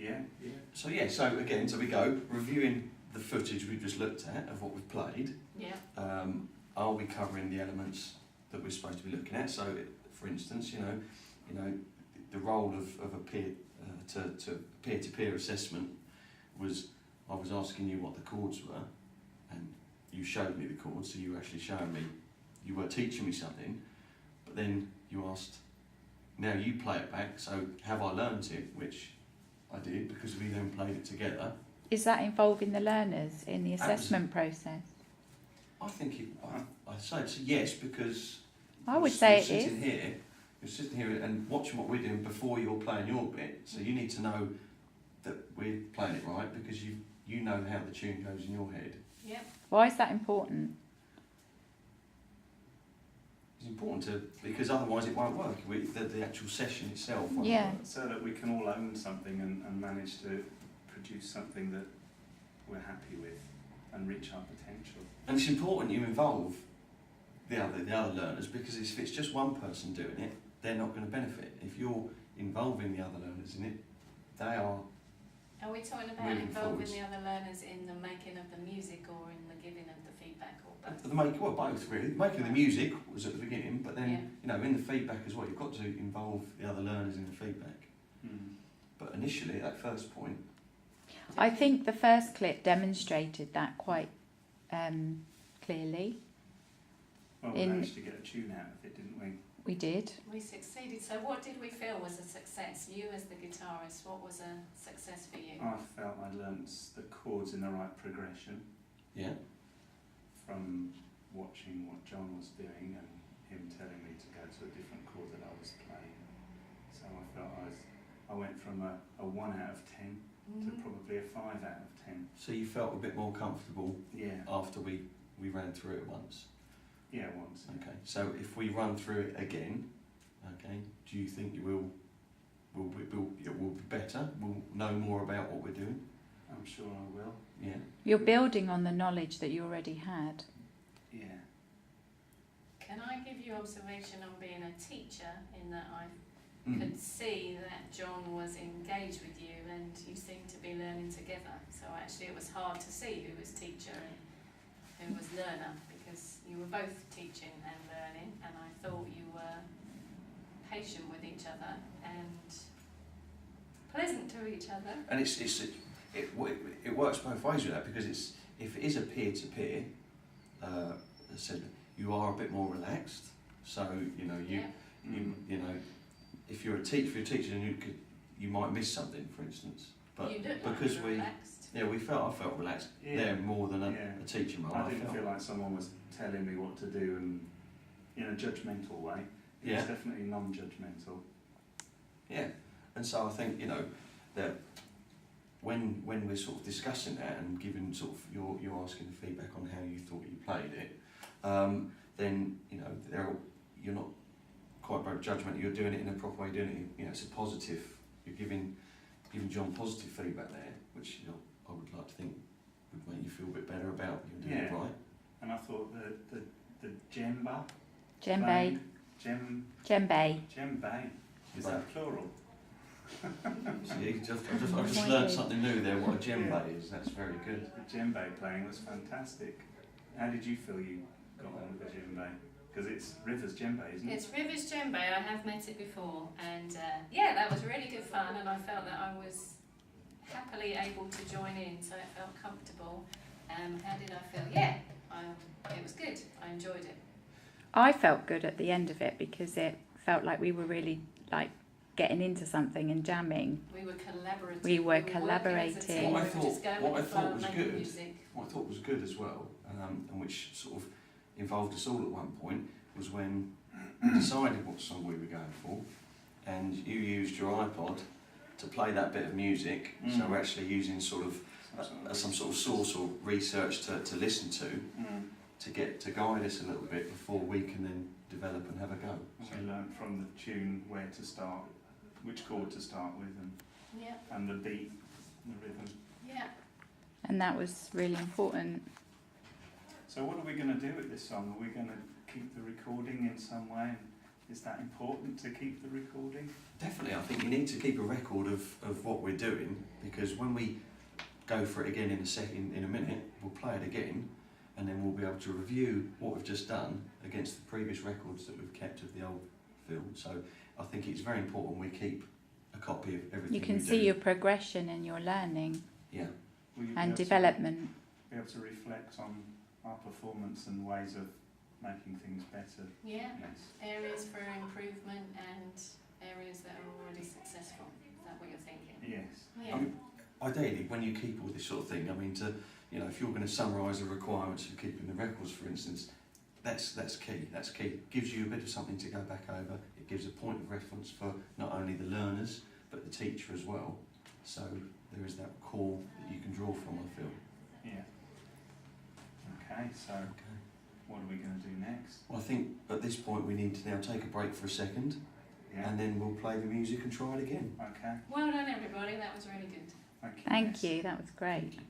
Yeah, yeah. So yeah, so again, so we go reviewing the footage we've just looked at of what we've played. Yeah. Are we covering the elements that we're supposed to be looking at? So, for instance, you know, the role of a peer to peer-to-peer assessment was I was asking you what the chords were, and you showed me the chords. So you were actually showing me, you were teaching me something, but then you asked, now you play it back. So have I learned it? Which I did, because we then played it together. Is that involving the learners in the assessment process? I think I'd say it's a yes, because I would say it sitting is. here, you're sitting here and watching what we're doing before you're playing your bit, so you need to know that we're playing it right, because you know how the tune goes in your head. Yep. Why is that important? It's important because otherwise it won't work. The actual session itself won't Yeah. work. So that we can all own something and manage to produce something that we're happy with and reach our potential. And it's important you involve the other learners, because if it's just one person doing it, they're not going to benefit. If you're involving the other learners in it, they are. Are we talking about Moving involving forwards. the other learners in the making of the music or in the giving of the feedback, or both? Both really. Making the music was at the beginning, but then Yeah. you know, in the feedback as well, you've got to involve the other learners in the feedback. But initially, at that first point, I think the first clip demonstrated that quite clearly. Well, we managed to get a tune out of it, didn't we? We did. We succeeded. So what did we feel was a success? You as the guitarist, what was a success for you? I felt I learnt the chords in the right progression yeah, from watching what John was doing and him telling me to go to a different chord that I was playing. So I felt I went from a 1 out of 10 to probably a 5 out of 10. so you felt a bit more comfortable Yeah, after we ran through it once. yeah, once. Okay, so if we run through it again, okay, do you think it will be better? We'll know more about what we're doing? I'm sure I will. Yeah. You're building on the knowledge that you already had. Yeah. Can I give you observation on being a teacher in that I Mm. could see that John was engaged with you and you seemed to be learning together. So actually it was hard to see who was teacher and who was learner, because you were both teaching and learning, and I thought you were patient with each other and pleasant to each other. And it works both ways with that, because if it is a peer-to-peer, as I said, you are a bit more relaxed. So you know Yeah. you know, if you're a teacher, and you might miss something, for instance. But You looked because like we relaxed. yeah I felt relaxed Yeah. there more than a Yeah. teaching role. I didn't felt. feel like someone was telling me what to do and in a judgmental way. It Yeah. was definitely non-judgmental. Yeah, and so I think, you know, that when we're sort of discussing that and giving sort of you're asking the feedback on how you thought you played it, then you know you're not quite very judgmental. You're doing it in a proper way. Doing it, you know, it's a positive. You're giving John positive feedback there, which you know I would like to think would make you feel a bit better about you doing it Yeah. right. And I thought the djembe, Djembe. djembe, is that plural? See, I just learned something new there. What a djembe is. That's very good. The djembe playing was fantastic. How did you feel you got on with the djembe? Because it's Rivers djembe, isn't it? It's Rivers Djembe. I have met it before, and yeah, that was really good fun, and I felt that I was happily able to join in, so it felt comfortable. How did I feel? Yeah, it was good. I enjoyed it. I felt good at the end of it because it felt like we were really like getting into something and jamming. We were collaborating. We were working as a collaborating. team. What I We were just going thought with the flow was and making good. music. What I thought was good as well, and which sort of involved us all at one point, was when we decided what song we were going for, and you used your iPod to play that bit of music. So we're actually using sort of some sort of source or research to listen to guide us a little bit before we can then develop and have a go. We learnt from the tune where to start, which chord to start with, Yeah, and the beat, the rhythm. yeah. And that was really important. So what are we going to do with this song? Are we going to keep the recording in some way and Is that important to keep the recording? Definitely, I think you need to keep a record of what we're doing, because when we go for it again in a minute, we'll play it again, and then we'll be able to review what we've just done against the previous records that we've kept of the old film. So I think it's very important we keep a copy of everything You can we see do. your progression and your learning Yeah, Will you and be able development. be able to reflect on our performance and ways of making things better? Yeah, Yes. areas for improvement and areas that are already successful. Is that what you're thinking? Yes. Yeah. ideally, when you keep all this sort of thing, I mean, if you're going to summarise the requirements for keeping the records, for instance, that's key. That's key. It gives you a bit of something to go back over. It gives a point of reference for not only the learners but the teacher as well. So there is that core that you can draw from, I feel. Yeah. Okay, so Okay. what are we going to do next? Well, I think at this point we need to now take a break for a second, Yeah. and then we'll play the music and try it again. Okay. Well done, everybody. That was really good. Thank you. Thank Yes. you, that was great. Thank you.